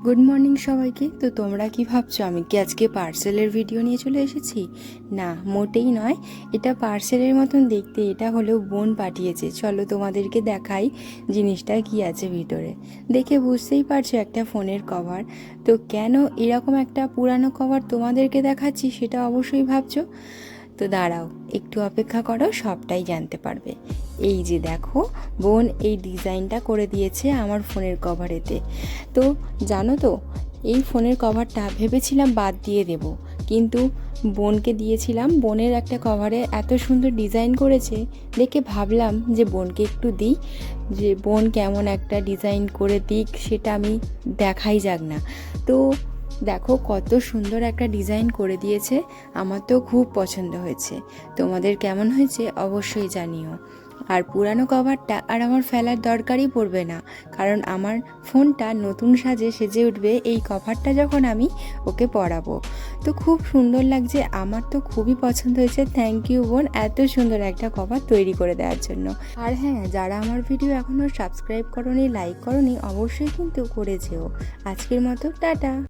Good morning সবাইকে। তো তোমরা কি ভাবছো আমি কি আজকে পার্সেলের ভিডিও নিয়ে চলে এসেছি? না, মোটেই নয়। এটা পার্সেলের মতন দেখতে, এটা হলো বোন পাঠিয়েছে। চলো তোমাদেরকে দেখাই জিনিসটা কি আছে ভিতরে। দেখে বুঝতেই পারছো একটা ফোনের কভার। তো কেন এরকম একটা পুরানো কভার তোমাদেরকে দেখাচ্ছি সেটা অবশ্যই ভাবছো। তো দাঁড়াও, একটু অপেক্ষা করো, সবটাই জানতে পারবে। এই যে দেখো, বোন এই ডিজাইনটা করে দিয়েছে আমার ফোনের কভারেতে। তো জানো তো, এই ফোনের কভারটা ভেবেছিলাম বাদ দিয়ে দেব, কিন্তু বোনকে দিয়েছিলাম। বোনের একটা কভারে এত সুন্দর ডিজাইন করেছে দেখে ভাবলাম যে বোনকে একটু দিই, যে বোন কেমন একটা ডিজাইন করে দিক, সেটা আমি দেখাই যাক না। তো দেখো কত সুন্দর একটা ডিজাইন করে দিয়েছে, আমার তো খুব পছন্দ হয়েছে। তোমাদের কেমন হয়েছে অবশ্যই জানিও। আর পুরানো কভারটা আর আমার ফেলার দরকারই পড়বে না, কারণ আমার ফোনটা নতুন সাজে সেজে উঠবে এই কভারটা যখন আমি ওকে পরাবো। তো খুব সুন্দর লাগছে, আমার তো খুবই পছন্দ হয়েছে। থ্যাংক ইউ বোন, এত সুন্দর একটা কভার তৈরি করে দেওয়ার জন্য। আর হ্যাঁ, যারা আমার ভিডিও এখনও সাবস্ক্রাইব করোনি, লাইক করোনি, অবশ্যই কিন্তু করে যেও। আজকের মতো টাটা।